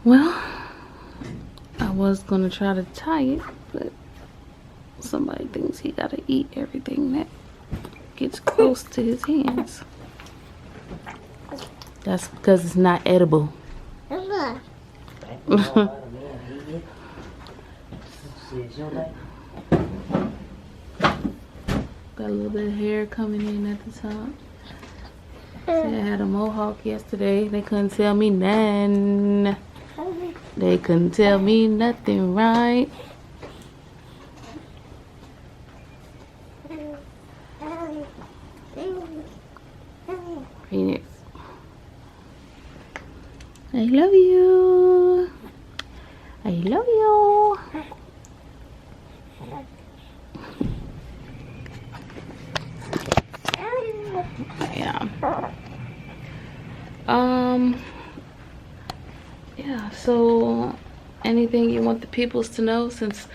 Well, I was gonna try to tie it, but somebody thinks he gotta eat everything that gets close to his hands. That's because it's not edible. Got a little bit of hair coming in at the top. See, I had a mohawk yesterday. They couldn't tell me none. They couldn't tell me nothing, right? Phoenix, I love you. I love you. Yeah. Yeah, so anything you want the peoples to know, since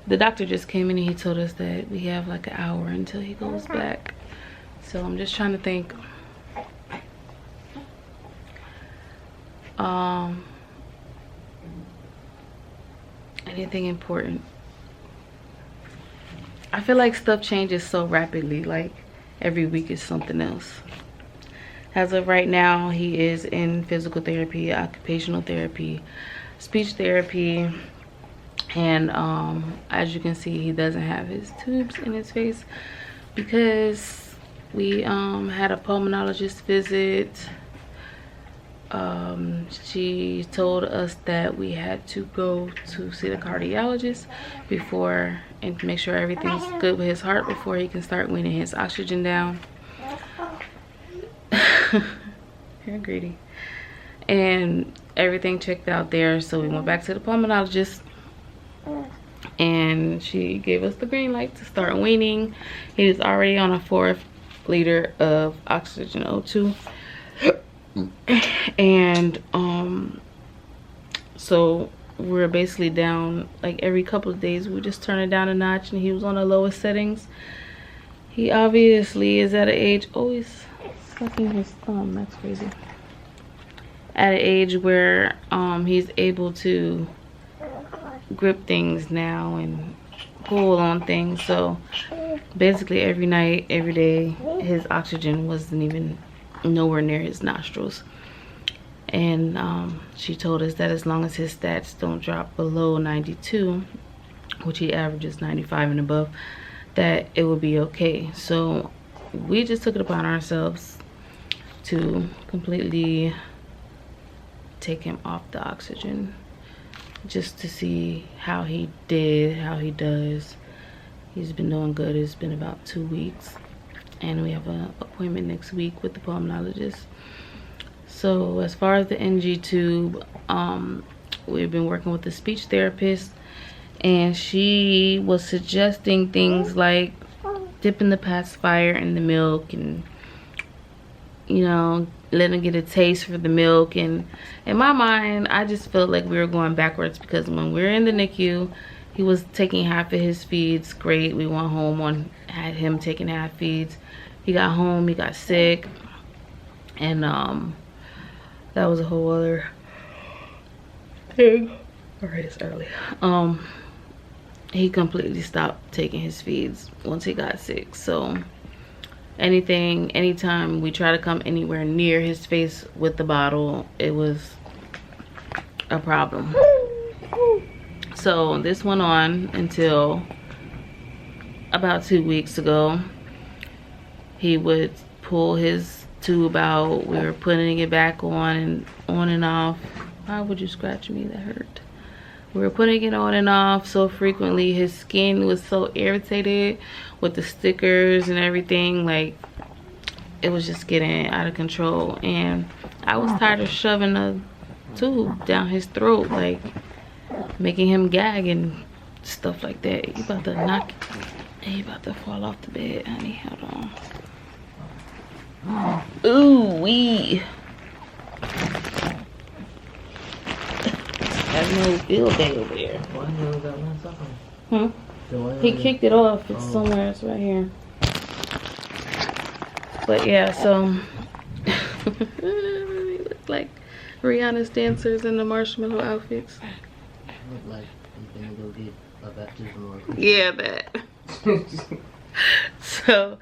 the doctor just came in and he told us that we have like an hour until he goes back. So I'm just trying to think. Anything important? I feel like stuff changes so rapidly, like every week is something else. As of right now, he is in physical therapy, occupational therapy, speech therapy, and as you can see, he doesn't have his tubes in his face because we had a pulmonologist visit. She told us that we had to go to see the cardiologist before and make sure everything's good with his heart before he can start weaning his oxygen down. You're greedy. And everything checked out there, so we went back to the pulmonologist and she gave us the green light to start weaning. He was already on a 4th liter of oxygen O2. And so we're basically down, like every couple of days we just turn it down a notch, and he was on the lowest settings. He obviously is at an age, he's sucking his thumb, that's crazy, at an age where he's able to grip things now and pull on things. So basically every night, every day, his oxygen wasn't even nowhere near his nostrils. And she told us that as long as his stats don't drop below 92, which he averages 95 and above, that it will be okay. So we just took it upon ourselves to completely take him off the oxygen just to see how he did, how he does. He's been doing good. It's been about 2 weeks, and we have an appointment next week with the pulmonologist. So as far as the NG tube, we've been working with the speech therapist, and she was suggesting things like dipping the pacifier in the milk and, you know, letting him get a taste for the milk. And in my mind, I just felt like we were going backwards, because when we were in the NICU, he was taking half of his feeds. Great, we went home had him taking half feeds. He got home, he got sick, and that was a whole other thing. Alright, it's early. He completely stopped taking his feeds once he got sick. So anytime we try to come anywhere near his face with the bottle, it was a problem. So this went on until about 2 weeks ago. He would pull his tube out. We were putting it back on and off. Why would you scratch me? That hurt. We were putting it on and off so frequently. His skin was so irritated with the stickers and everything. Like, it was just getting out of control. And I was tired of shoving a tube down his throat, like making him gag and stuff like that. You about to knock, you about to fall off the bed, honey. Hold on. Ooh wee. That's no field day over there. Why you got one something? He kicked it off. It's somewhere. It's right here. But yeah, so Rihanna's dancers in the marshmallow outfits. Look like you finna go get a baptism or a Yeah, that. So,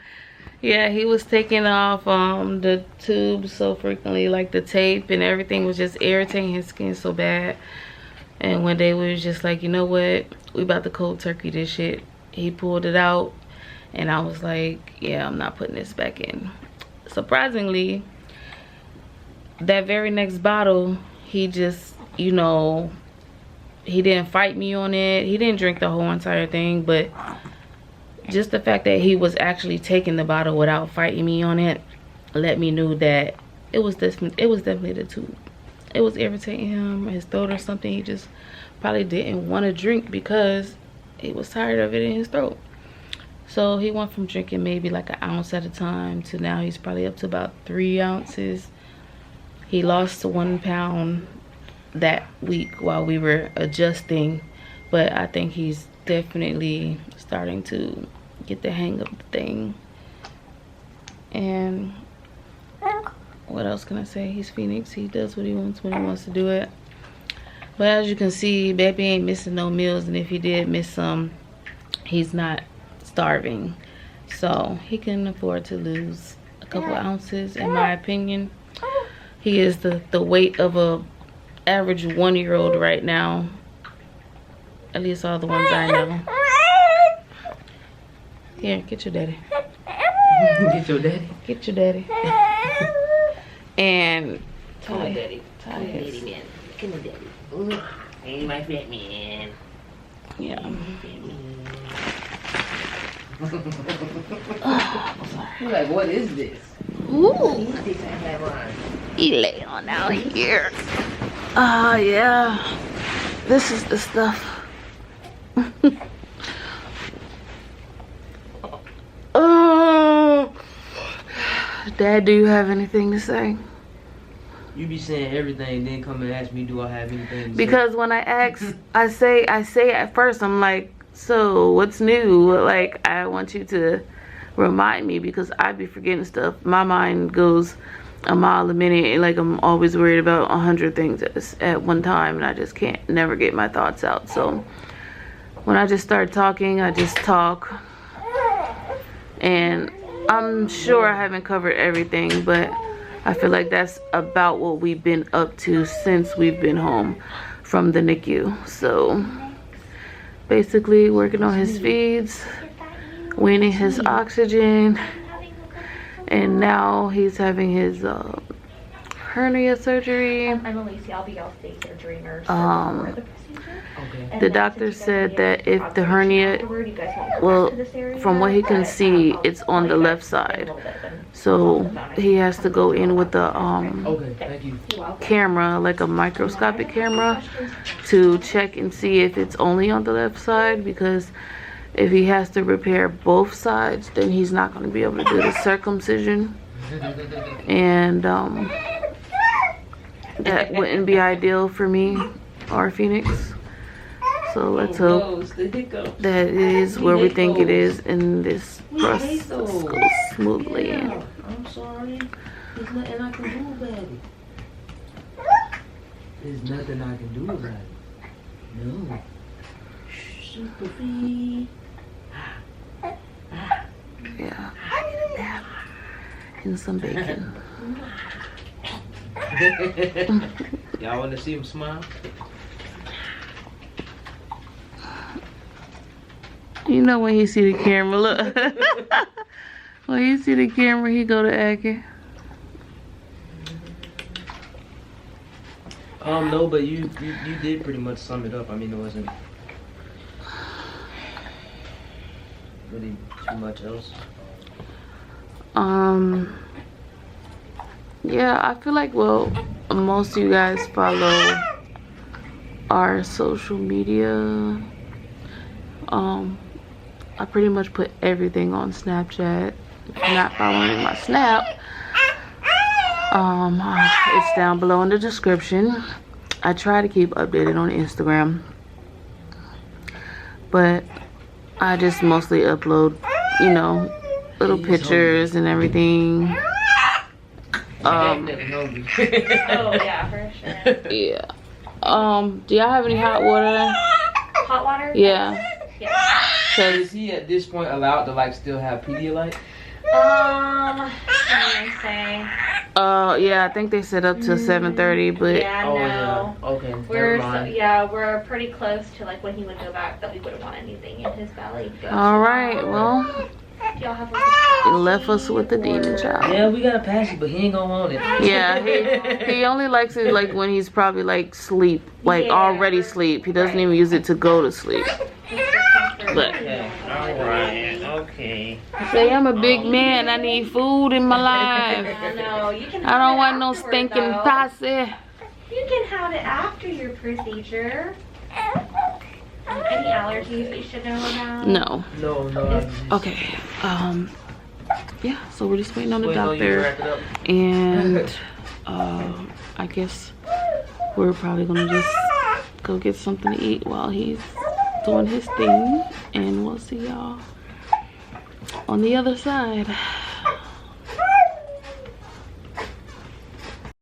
yeah, he was taking off the tubes so frequently, like the tape and everything was just irritating his skin so bad. And one day we was just like, you know what? We about to cold turkey this shit. He pulled it out and I was like, yeah, I'm not putting this back in. Surprisingly, that very next bottle, he just, you know, he didn't fight me on it. He didn't drink the whole entire thing, but just the fact that he was actually taking the bottle without fighting me on it let me know that it was definitely the tube. It was irritating him, his throat or something. He just probably didn't want to drink because he was tired of it in his throat. So he went from drinking maybe like an ounce at a time to now he's probably up to about 3 ounces. He lost 1 pound that week while we were adjusting, but I think he's definitely starting to get the hang of the thing. And what else can I say? He's Phoenix. He does what he wants when he wants to do it. But as you can see, baby ain't missing no meals, and if he did miss some, he's not starving, so he can afford to lose a couple ounces. In my opinion, he is the weight of a average 1-year-old right now, at least all the ones I know. Here, get your daddy. Get your daddy. Get your daddy. And Come on, daddy. Ty Come on, is- daddy, man. Come on, daddy. Ooh, hey, my fat man. yeah. You're like, what is this? Ooh, This have on. he lay on out here. Yeah. This is the stuff. Oh, Dad, do you have anything to say? You be saying everything, then come and ask me, do I have anything to say? Because when I ask, I say at first, I'm like, so what's new? Like, I want you to remind me because I be forgetting stuff. My mind goes a mile a minute, and like I'm always worried about 100 things at one time, and I just can't never get my thoughts out. So when I just start talking, I just talk. And I'm sure I haven't covered everything, but I feel like that's about what we've been up to since we've been home from the NICU. So basically working on his feeds, weaning his oxygen, and now he's having his hernia surgery. I'm Alicia. I'll be y'all's day surgery nurse for the procedure. Okay. The doctor said that if the hernia, well, from what he can see, it's on the left side. So he has to go in with the Okay, thank you. camera, like a microscopic camera, to check and see if it's only on the left side, because if he has to repair both sides, then he's not going to be able to do the circumcision, and that wouldn't be ideal for me or Phoenix. So let's hope that it is where we think it is, and this process goes smoothly. I'm sorry. There's nothing I can do about it. There's nothing I can do about it. No. Super feed. Yeah. And some bacon. Y'all want to see him smile? You know when he see the camera, look. When he see the camera, he go to acting. No, but you did pretty much sum it up. I mean, it wasn't really too much else. Yeah, I feel like, well, most of you guys follow our social media. I pretty much put everything on Snapchat. If you're not following my Snap, it's down below in the description. I try to keep updated on Instagram, but I just mostly upload, you know, little pictures and everything. Definitely hungry. Oh yeah, for sure. Yeah. Do y'all have any hot water? Hot water? Yeah. Yeah. Is he at this point allowed to like still have Pedialyte? What did I say? Yeah, I think they set up till 7:30, but Yeah, Oh no. yeah. Okay. We're Never mind. we're pretty close to like when he would go back that we wouldn't want anything in his belly. all right. Well, Do y'all have like a you left us with the demon child. Yeah, we got a passy, but he ain't gonna want it. Yeah, he only likes it like when he's probably like sleep, like Yeah. already sleep. He doesn't even use it to go to sleep. But Okay. Alright. Okay. say I'm a big man. I need food in my life. No, you can. I don't want no stinking posse. You can have it after your procedure. Any allergies we should know about? No. No, I just Okay. Yeah. So we're just waiting on the wait on you to doctor, wrap it up. and I guess we're probably gonna just go get something to eat while he's doing his thing, and we'll see y'all on the other side.